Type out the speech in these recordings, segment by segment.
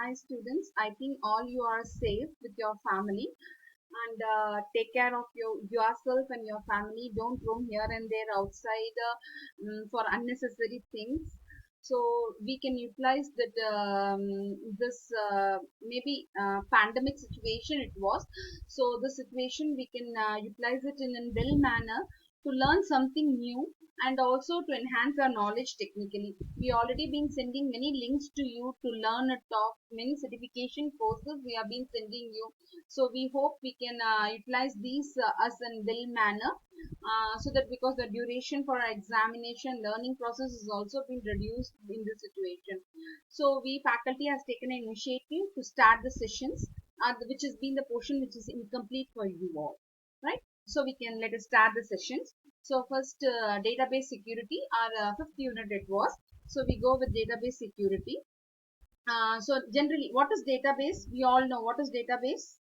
Hi students, I think all you are safe with your family and take care of yourself and your family. Don't roam here and there outside for unnecessary things. So we can utilize that this maybe pandemic situation it was. So the situation we can utilize it in a well manner to learn something new and also to enhance our knowledge technically. We already been sending many links to you to learn a talk, many certification courses we have been sending you. So we hope we can utilize these as in well manner so that because the duration for our examination learning process has also been reduced in this situation. So we faculty has taken an initiative to start the sessions which has been the portion which is incomplete for you all, right? So we can let us start the sessions. So first database security, our fifth unit it was. So we go with database security. So generally what is database? We all know what is database.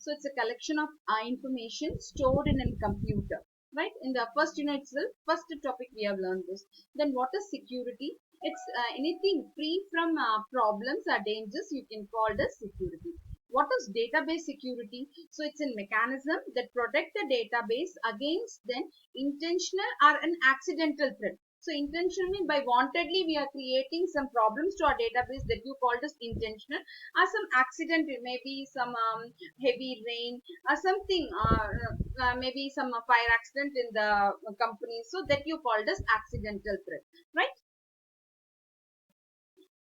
So it's a collection of information stored in a computer, right? In the first unit itself, first topic we have learned this. Then what is security? It's anything free from problems or dangers you can call it as security. What is database security? So it's a mechanism that protect the database against then intentional or an accidental threat. So intentionally by wantedly we are creating some problems to our database that you called as intentional, or some accident, maybe some heavy rain or something, maybe some fire accident in the company, so that you called as accidental threat, right?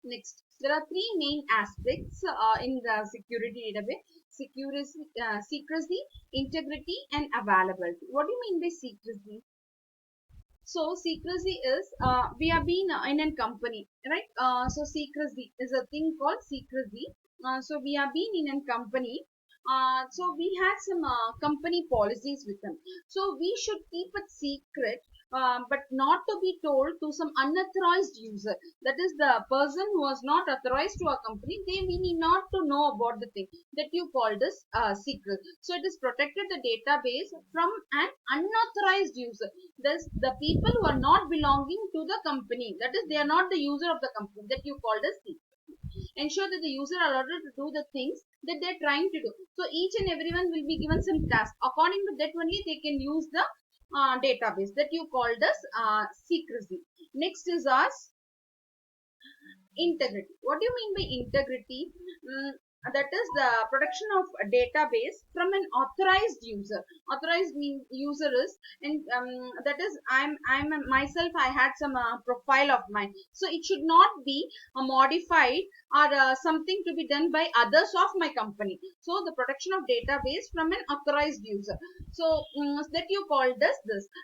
Next, there are three main aspects in the security database: secrecy, integrity, and availability. What do you mean by secrecy? So secrecy is we have been in a company, right? So secrecy is a thing called secrecy. So we have been in a company. So we had some company policies with them. So we should keep it secret, but not to be told to some unauthorized user. That is the person who was not authorized to our company. They we need not to know about the thing that you called as secret. So it is protected the database from an unauthorized user. Thus, the people who are not belonging to the company, that is, they are not the user of the company that you called as secret. Ensure that the user are allowed to do the things that they are trying to do. So each and everyone will be given some task. According to that only they can use the database that you called as secrecy. Next is us integrity. What do you mean by integrity? That is the protection of a database from an authorized user. Authorized means user is, and that is I'm myself. I had some profile of mine, so it should not be modified or something to be done by others of my company. So the protection of database from an authorized user. So that you call this.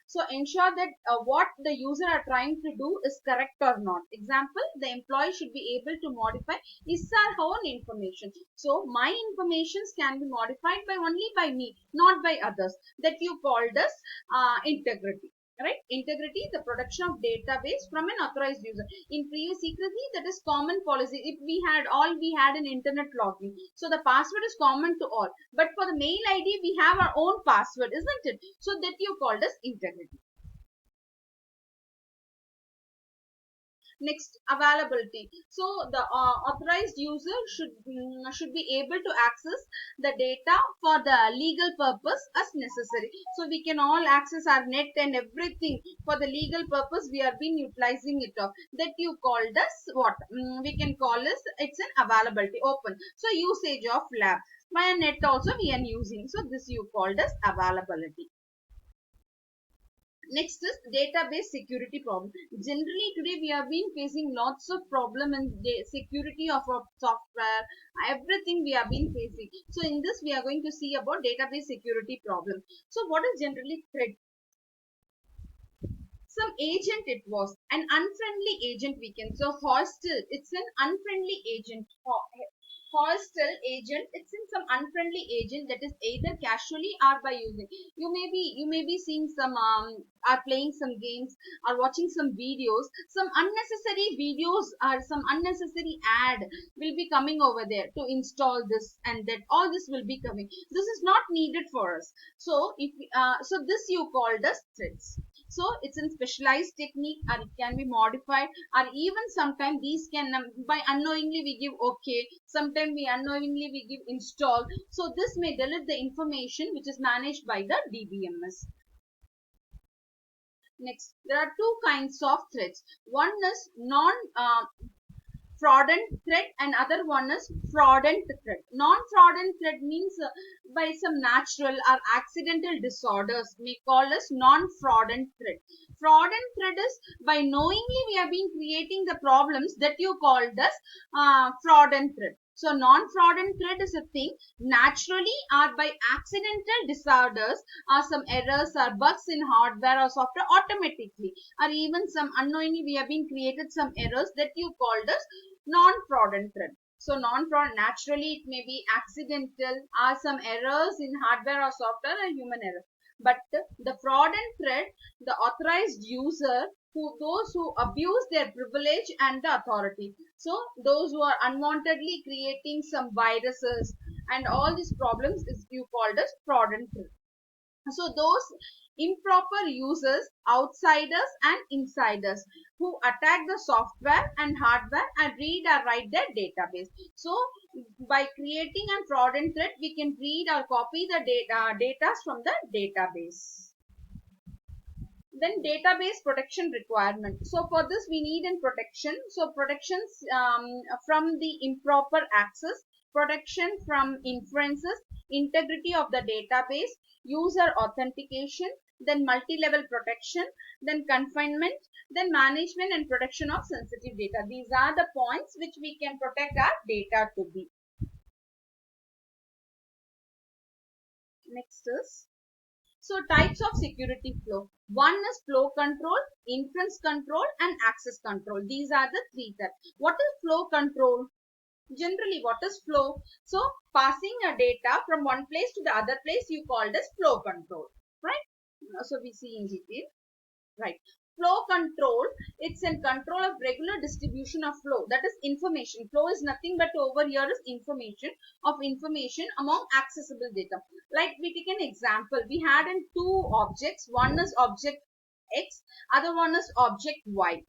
So ensure that what the user are trying to do is correct or not. Example, the employee should be able to modify his or her own information. So my informations can be modified by only by me, not by others. That you called as integrity. Right? Integrity, the protection of database from an authorized user. In previous secrecy, that is common policy. If we had an internet login. So the password is common to all. But for the mail ID, we have our own password, isn't it? So that you called as integrity. Next, availability. So the authorized user should be able to access the data for the legal purpose as necessary. So we can all access our net and everything for the legal purpose. We have been utilizing it of that you called as what we can call as it's an availability open. So usage of lab via net also we are using. So this you called as availability. Next is database security problem. Generally today we have been facing lots of problem in the security of our software, everything we have been facing. So in this we are going to see about database security problem. So what is generally threat? Some agent it was, an unfriendly agent we can. So hostile, it's an unfriendly agent. Hostile agent, it's in some unfriendly agent that is either casually or by using. You may be seeing some are playing some games or watching some videos. Some unnecessary videos or some unnecessary ad will be coming over there to install this and that. All this will be coming. This is not needed for us. So if so this you called as threats. So it's a specialized technique, or it can be modified, or even sometimes these can by unknowingly we give okay, sometimes we unknowingly we give install. So this may delete the information which is managed by the DBMS. Next, there are two kinds of threats. One is non fraudulent threat and other one is fraudulent threat. Non-fraudulent threat means by some natural or accidental disorders may call us non-fraudulent threat. Fraudulent threat is by knowingly we have been creating the problems that you called as fraudulent threat. So non-fraudulent threat is a thing naturally or by accidental disorders or some errors or bugs in hardware or software automatically, or even some unknowingly we have been created some errors that you called as non-fraudulent threat. So non-fraud naturally it may be accidental or some errors in hardware or software or human error. But the fraudulent threat, the authorized user who those who abuse their privilege and the authority. So those who are unwantedly creating some viruses and all these problems is you called as fraudulent threat. So those improper users, outsiders and insiders who attack the software and hardware and read or write their database. So by creating a fraudulent threat, we can read or copy the data from the database. Then database protection requirement. So for this we need a protection. So protections from the improper access, protection from inferences, integrity of the database, user authentication, then multi-level protection, then confinement, then management and protection of sensitive data. These are the points which we can protect our data to be. Next is, so types of security flow. One is flow control, inference control and access control. These are the three types. What is flow control? Generally, what is flow? So passing a data from one place to the other place you called as flow control, right? So we see in detail, right? Flow control, it's in control of regular distribution of flow, that is information. Flow is nothing but over here is information among accessible data. Like we take an example, we had in two objects, one is object X, other one is object Y.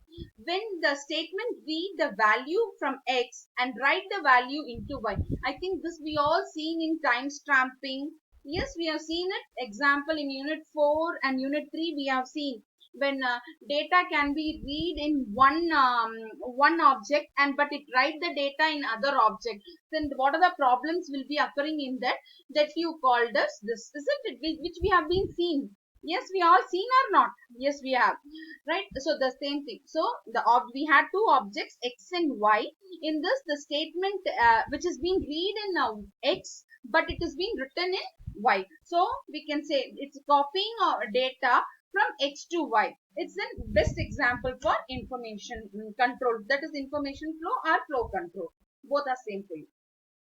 When the statement read the value from X and write the value into Y, I think this we all seen in time stamping. Yes, we have seen it. Example in unit 4 and unit 3 we have seen when data can be read in one object and but it write the data in other object, then what are the problems will be occurring in that you called us this, isn't it, which we have been seen. Yes, we all seen or not? Yes, we have, right? So the same thing. So we had two objects X and Y. In this the statement which is being read in X but it is being written in Y. So we can say it's copying data from X to Y. It's the best example for information control. That is information flow or flow control. Both are same thing.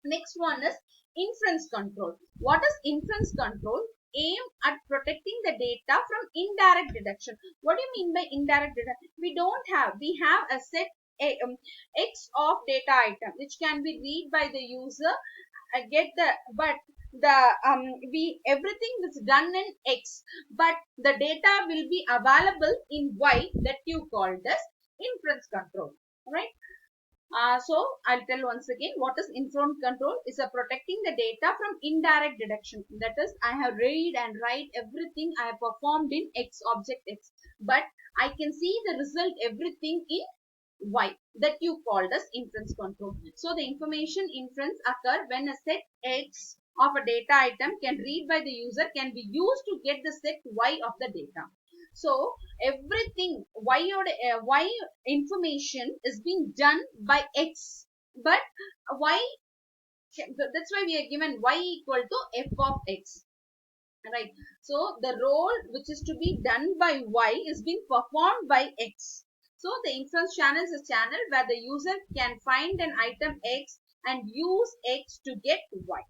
Next one is inference control. What is inference control? Aim at protecting the data from indirect deduction. What do you mean by indirect deduction? We have a set X of data item which can be read by the user, but the we everything is done in X, but the data will be available in Y, that you call this inference control, right? So I'll tell once again what is inference control is a protecting the data from indirect deduction. That is, I have read and write everything I have performed in X, object X, but I can see the result everything in Y, that you called as inference control. So the information inference occur when a set X of a data item can read by the user can be used to get the set Y of the data. So everything Y information is being done by X, but Y, that's why we are given Y equal to F of X, right? So the role which is to be done by Y is being performed by X. So the inference channel is a channel where the user can find an item X and use X to get Y.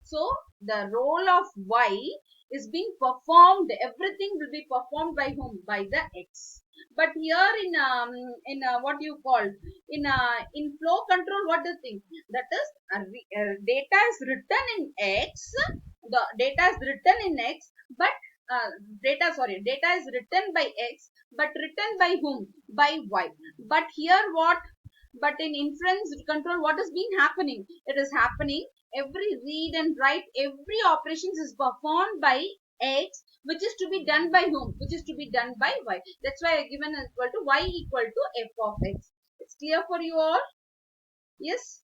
So the role of Y is being performed. Everything will be performed by whom? By the X. But here in what you call in flow control, what do you think? That is data is written in X. The data is written in X, but data is written by X, but written by whom? By Y. But here what? But in inference control, what has been happening? It is happening every read and write, every operations is performed by X, which is to be done by whom? Which is to be done by Y. That's why I given equal to Y equal to F of X. It's clear for you all? Yes?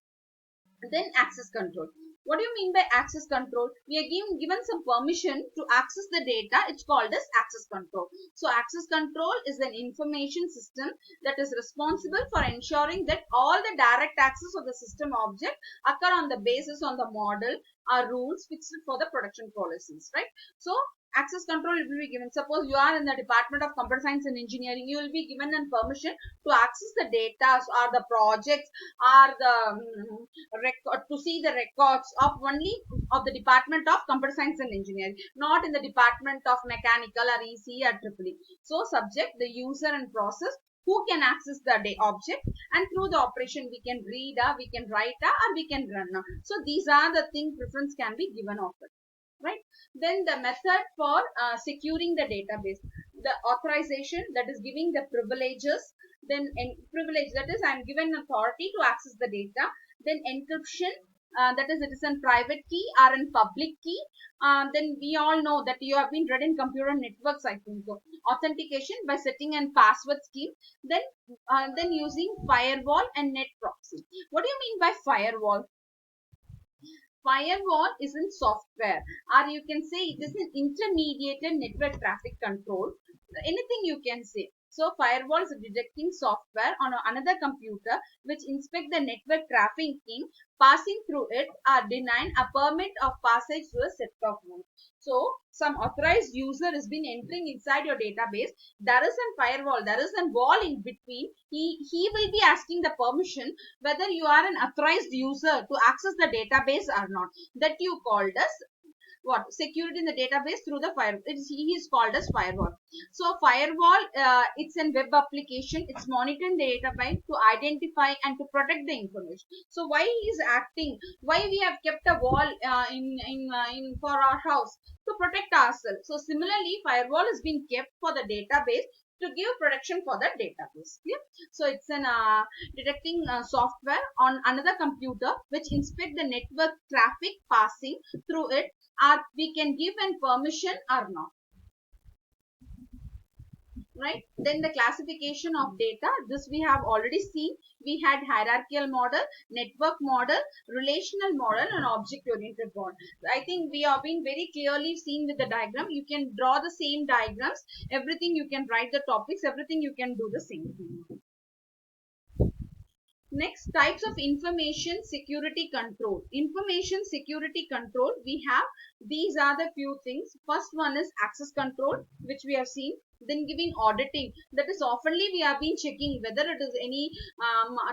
Then access control. What do you mean by access control? We are given some permission to access the data. It's called as access control. So access control is an information system that is responsible for ensuring that all the direct access of the system object occur on the basis on the model or rules fixed for the production policies, right? So access control will be given. Suppose you are in the Department of Computer Science and Engineering, you will be given a permission to access the data or the projects or the record, to see the records of only of the Department of Computer Science and Engineering, not in the Department of Mechanical or ECE or EEE. So subject, the user and process who can access the object, and through the operation we can read, we can write, or we can run. So these are the things preference can be given of it. Right. Then the method for securing the database, the authorization, that is giving the privileges. Then privilege, that is I am given authority to access the data. Then encryption, that is it is in private key or in public key. Then we all know that you have been read in computer networks, I think so. Authentication by setting and password scheme. Then using firewall and net proxy. What do you mean by firewall? Firewall is in software, or you can say it is an intermediated network traffic control. Anything you can say. So firewall is detecting software on another computer which inspect the network traffic passing through it or denying a permit of passage to a set of nodes. So some authorized user has been entering inside your database. There is a firewall, there is a wall in between. He will be asking the permission whether you are an authorized user to access the database or not. That you called as what? Security in the database through the firewall. He is called as firewall. So firewall, it's a web application. It's monitoring the database to identify and to protect the information. So why he is acting? Why we have kept a wall in for our house? To protect ourselves. So similarly, firewall has been kept for the database to give protection for the database. Yeah? So it's an detecting software on another computer which inspect the network traffic passing through it, or we can give an permission or not. Right. Then the classification of data, this we have already seen. We had hierarchical model, network model, relational model, and object oriented model. I think we have been very clearly seen with the diagram. You can draw the same diagrams, everything you can write the topics, everything you can do the same thing. Next, types of information security control. Information security control, we have, these are the few things. First one is access control, which we have seen. Then giving auditing, that is oftenly we have been checking whether it is any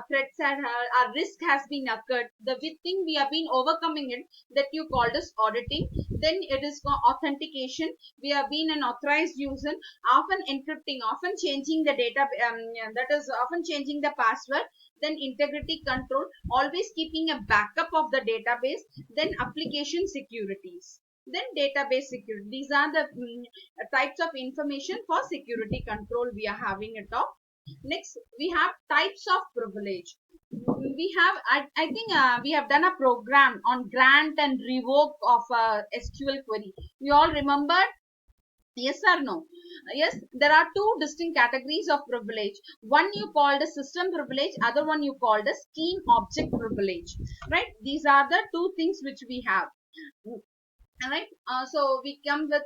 threats or risk has been occurred. The thing we have been overcoming it, that you called as auditing. Then it is authentication. We have been an authorized user, often encrypting, often changing the data, that is often changing the password. Then integrity control, always keeping a backup of the database. Then application securities. Then database security. These are the types of information for security control we are having it off. Next, we have types of privilege. We have, I think we have done a program on grant and revoke of SQL query. You all remember? Yes or no? Yes, there are two distinct categories of privilege. One you called a system privilege, other one you called a scheme object privilege. Right? These are the two things which we have. Alright, so we come with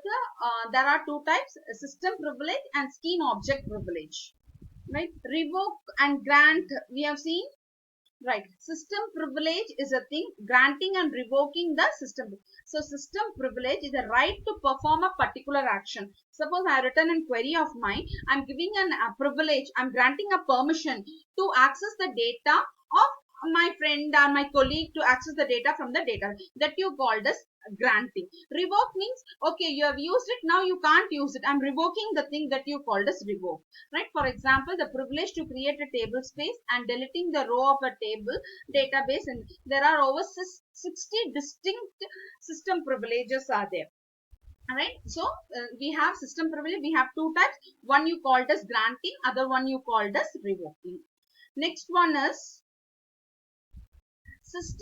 there are two types, system privilege and scheme object privilege. Right, revoke and grant we have seen. Right, system privilege is a thing, granting and revoking the system. So system privilege is a right to perform a particular action. Suppose I have written a query of mine, I am giving a privilege, I am granting a permission to access the data of my friend or my colleague to access the data from the data, that you called as granting. Revoke means, okay, you have used it, now you can't use it. I'm revoking the thing that you called as revoke. Right? For example, the privilege to create a table space and deleting the row of a table database, and there are over 60 distinct system privileges are there. Alright, so we have system privilege. We have two types. One you called as granting, other one you called as revoking. Next one is system